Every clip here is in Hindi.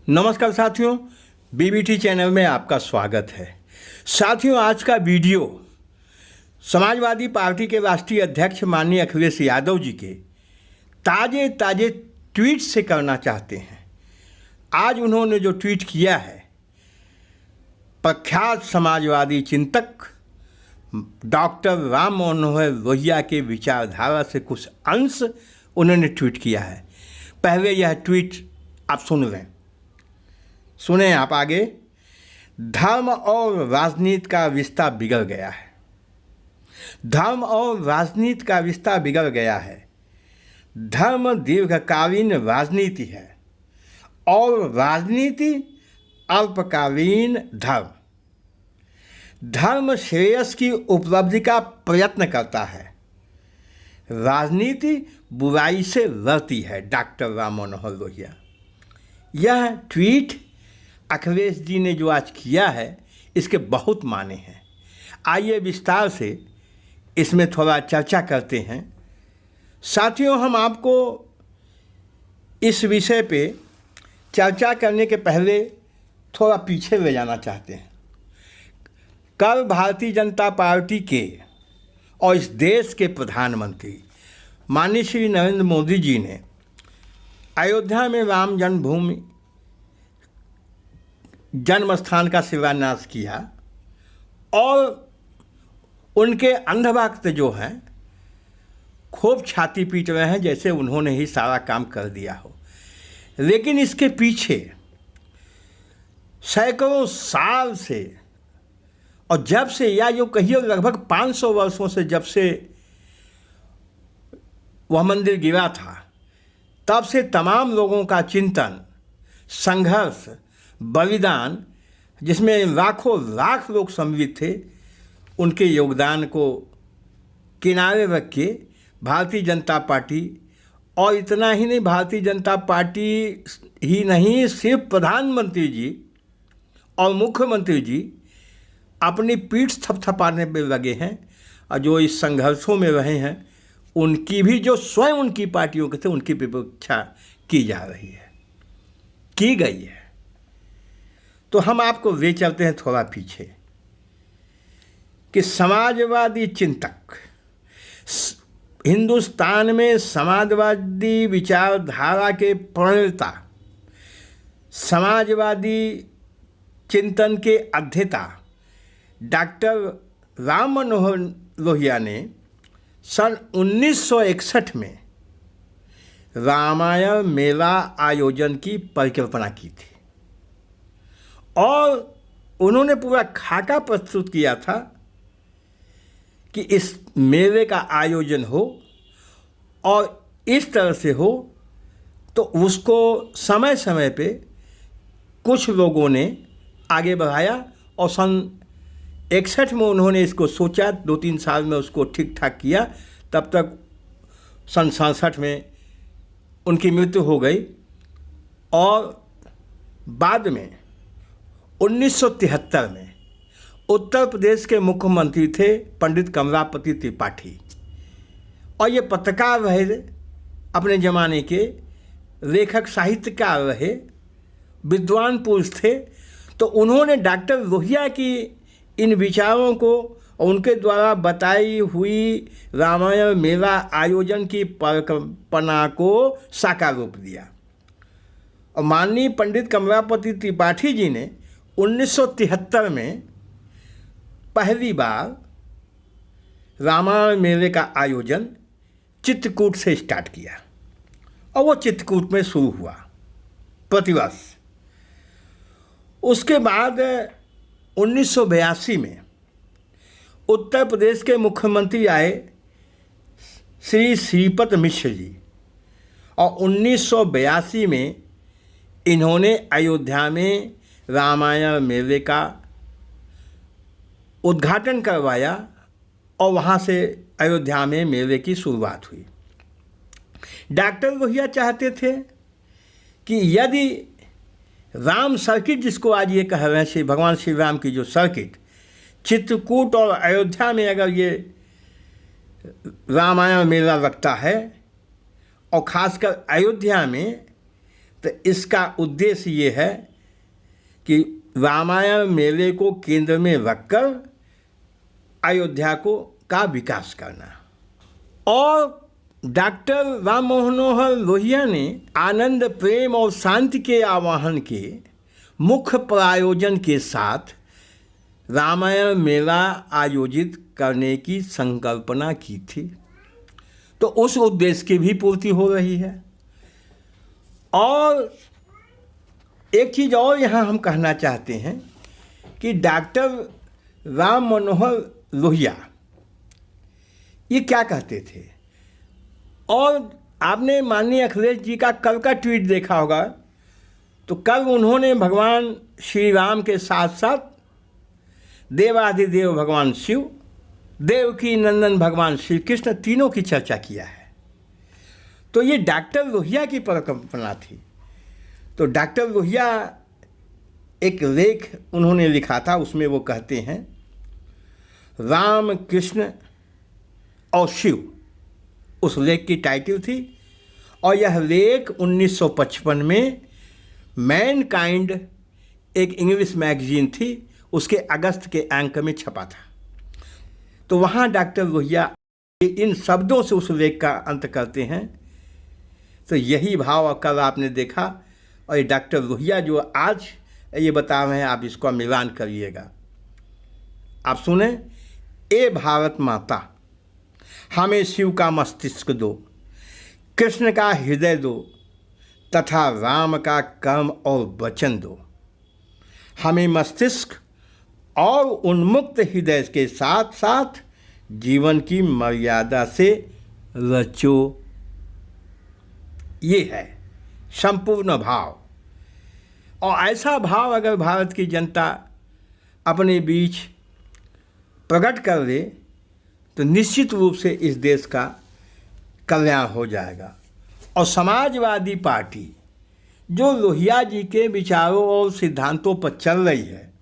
नमस्कार साथियों, बीबीटी चैनल में आपका स्वागत है। साथियों, आज का वीडियो समाजवादी पार्टी के राष्ट्रीय अध्यक्ष माननीय अखिलेश यादव जी के ताज़े ट्वीट से करना चाहते हैं। आज उन्होंने जो ट्वीट किया है, प्रख्यात समाजवादी चिंतक डॉक्टर राम मनोहर लोहिया के विचारधारा से कुछ अंश उन्होंने ट्वीट किया है। पहले यह ट्वीट आप सुने आप आगे। धर्म और राजनीति का रिश्ता बिगड़ गया है। धर्म और राजनीति का रिश्ता बिगड़ गया है। धर्म दीर्घकालीन राजनीति है और राजनीति अल्पकालीन धर्म। धर्म श्रेयस की उपलब्धि का प्रयत्न करता है, राजनीति बुराई से लड़ती है। डॉक्टर राम मनोहर लोहिया। यह ट्वीट अखिलेश जी ने जो आज किया है, इसके बहुत माने हैं। आइए विस्तार से इसमें थोड़ा चर्चा करते हैं। साथियों, हम आपको इस विषय पे चर्चा करने के पहले थोड़ा पीछे ले जाना चाहते हैं। कल भारतीय जनता पार्टी के और इस देश के प्रधानमंत्री माननीय श्री नरेंद्र मोदी जी ने अयोध्या में राम जन्मभूमि जन्म स्थान का शिलान्यास किया और उनके अंधभक्त जो हैं खूब छाती पीट रहे हैं जैसे उन्होंने ही सारा काम कर दिया हो। लेकिन इसके पीछे सैकड़ों साल से, और जब से, या जो कहिए लगभग 500 वर्षों से, जब से वह मंदिर गिरा था, तब से तमाम लोगों का चिंतन, संघर्ष, बलिदान, जिसमें लाखों लाख लोग सम्मिलित थे, उनके योगदान को किनारे रख के भारतीय जनता पार्टी, और इतना ही नहीं, भारतीय जनता पार्टी ही नहीं, सिर्फ प्रधानमंत्री जी और मुख्यमंत्री जी अपनी पीठ थपथपाने में लगे हैं। और जो इस संघर्षों में रहे हैं, उनकी भी, जो स्वयं उनकी पार्टियों के थे, उनकी विवक्षा की जा रही है, की गई है। तो हम आपको ले चलते हैं थोड़ा पीछे कि समाजवादी चिंतक, हिंदुस्तान में समाजवादी विचारधारा के प्रणेता, समाजवादी चिंतन के अध्येता डॉक्टर राम मनोहर लोहिया ने सन 1961 में रामायण मेला आयोजन की परिकल्पना की थी और उन्होंने पूरा खाका प्रस्तुत किया था कि इस मेले का आयोजन हो और इस तरह से हो। तो उसको समय समय पे कुछ लोगों ने आगे बढ़ाया और सन 61 में उन्होंने इसको सोचा, 2-3 साल में उसको ठीक ठाक किया। तब तक सन 67 में उनकी मृत्यु हो गई और बाद में 1973 में उत्तर प्रदेश के मुख्यमंत्री थे पंडित कमलापति त्रिपाठी, और ये पत्रकार रहे, अपने ज़माने के लेखक साहित्यकार रहे, विद्वान पुरुष थे। तो उन्होंने डॉक्टर लोहिया की इन विचारों को और उनके द्वारा बताई हुई रामायण मेला आयोजन की परिकल्पना को साकार रूप दिया। और माननीय पंडित कमलापति त्रिपाठी जी ने 1973 में पहली बार रामायण मेले का आयोजन चित्रकूट से स्टार्ट किया और वो चित्रकूट में शुरू हुआ प्रतिवर्ष। उसके बाद 1982 में उत्तर प्रदेश के मुख्यमंत्री आए श्री श्रीपत मिश्र जी, और 1982 में इन्होंने अयोध्या में रामायण मेले का उद्घाटन करवाया और वहाँ से अयोध्या में मेले की शुरुआत हुई। डॉक्टर लोहिया चाहते थे कि यदि राम सर्किट, जिसको आज ये कह रहे हैं, श्री भगवान श्री राम की जो सर्किट, चित्रकूट और अयोध्या में अगर ये रामायण मेला लगता है और ख़ासकर अयोध्या में, तो इसका उद्देश्य ये है कि रामायण मेले को केंद्र में रखकर अयोध्या का विकास करना। और डॉक्टर राम मनोहर लोहिया ने आनंद, प्रेम और शांति के आवाहन के मुख्य प्रायोजन के साथ रामायण मेला आयोजित करने की संकल्पना की थी। तो उस उद्देश्य की भी पूर्ति हो रही है। और एक चीज़ और यहाँ हम कहना चाहते हैं कि डॉक्टर राम मनोहर लोहिया ये क्या कहते थे। और आपने माननीय अखिलेश जी का कल का ट्वीट देखा होगा, तो कल उन्होंने भगवान श्री राम के साथ साथ देवाधिदेव भगवान शिव, देवकी नंदन भगवान श्री कृष्ण, तीनों की चर्चा किया है। तो ये डॉक्टर लोहिया की परिकल्पना थी। तो डॉक्टर लोहिया एक लेख उन्होंने लिखा था, उसमें वो कहते हैं राम, कृष्ण और शिव, उस लेख की टाइटल थी। और यह लेख 1955 में मैनकाइंड एक इंग्लिश मैगजीन थी, उसके अगस्त के अंक में छपा था। तो वहाँ डॉक्टर लोहिया इन शब्दों से उस लेख का अंत करते हैं। तो यही भाव कल आपने देखा। और ये डॉक्टर लोहिया जो आज ये बता रहे हैं, आप इसका मिलान करिएगा। आप सुने, ए भारत माता, हमें शिव का मस्तिष्क दो, कृष्ण का हृदय दो तथा राम का कर्म और वचन दो। हमें मस्तिष्क और उन्मुक्त हृदय के साथ साथ जीवन की मर्यादा से रचो। ये है संपूर्ण भाव। और ऐसा भाव अगर भारत की जनता अपने बीच प्रकट कर ले तो निश्चित रूप से इस देश का कल्याण हो जाएगा। और समाजवादी पार्टी जो लोहिया जी के विचारों और सिद्धांतों पर चल रही है,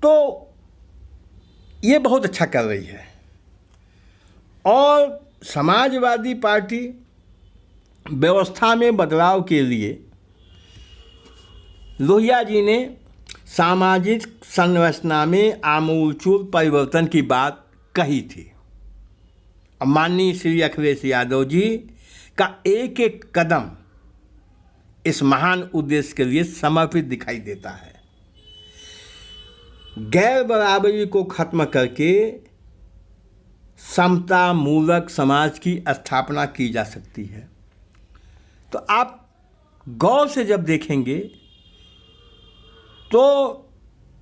तो ये बहुत अच्छा कर रही है। और समाजवादी पार्टी व्यवस्था में बदलाव के लिए लोहिया जी ने सामाजिक संरचना में आमूलचूल परिवर्तन की बात कही थी। और माननीय श्री अखिलेश यादव जी का एक एक कदम इस महान उद्देश्य के लिए समर्पित दिखाई देता है। गैर बराबरी को खत्म करके समता मूलक समाज की स्थापना की जा सकती है। तो आप गौर से जब देखेंगे तो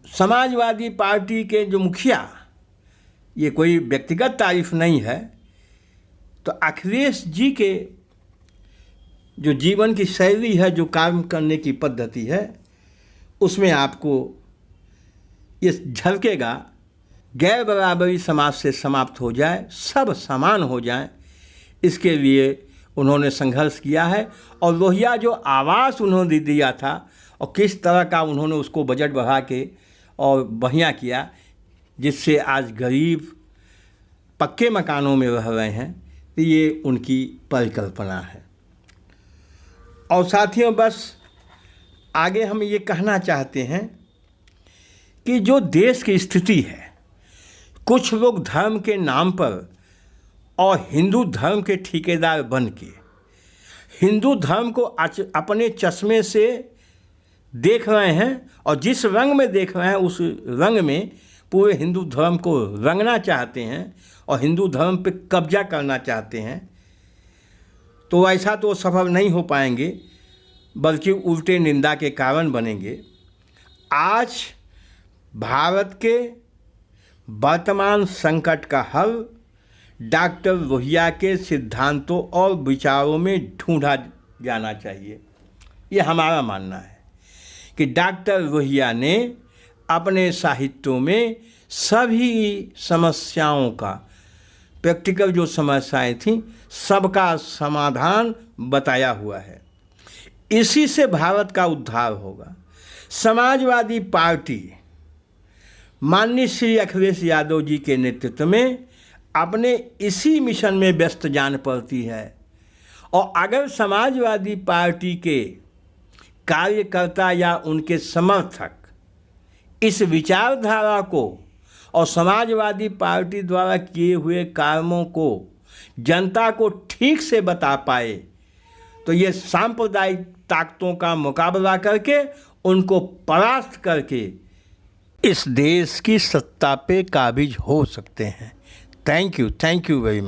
समाजवादी पार्टी के जो मुखिया, ये कोई व्यक्तिगत तारीफ नहीं है, तो अखिलेश जी के जो जीवन की शैली है, जो काम करने की पद्धति है, उसमें आपको ये झलकेगा। गैर बराबरी समाज से समाप्त हो जाए, सब समान हो जाए, इसके लिए उन्होंने संघर्ष किया है। और लोहिया जो आवास उन्होंने दिया था और किस तरह का उन्होंने उसको बजट बढ़ा के और बढ़िया किया, जिससे आज गरीब पक्के मकानों में रह रहे हैं, तो ये उनकी परिकल्पना है। और साथियों, बस आगे हम ये कहना चाहते हैं कि जो देश की स्थिति है, कुछ लोग धर्म के नाम पर और हिंदू धर्म के ठेकेदार बन के हिंदू धर्म को अपने चश्मे से देख रहे हैं और जिस रंग में देख रहे हैं उस रंग में पूरे हिंदू धर्म को रंगना चाहते हैं और हिंदू धर्म पे कब्जा करना चाहते हैं। तो ऐसा तो सफल नहीं हो पाएंगे, बल्कि उल्टे निंदा के कारण बनेंगे। आज भारत के वर्तमान संकट का हल डॉक्टर लोहिया के सिद्धांतों और विचारों में ढूंढा जाना चाहिए। ये हमारा मानना है कि डॉक्टर लोहिया ने अपने साहित्यों में सभी समस्याओं का, प्रैक्टिकल जो समस्याएं थीं, सबका समाधान बताया हुआ है। इसी से भारत का उद्धार होगा। समाजवादी पार्टी माननीय श्री अखिलेश यादव जी के नेतृत्व में अपने इसी मिशन में व्यस्त जान पड़ती है और अगर समाजवादी पार्टी के कार्यकर्ता या उनके समर्थक इस विचारधारा को और समाजवादी पार्टी द्वारा किए हुए कामों को जनता को ठीक से बता पाए तो ये सांप्रदायिक ताकतों का मुकाबला करके उनको परास्त करके इस देश की सत्ता पे काबिज हो सकते हैं। Thank you very much.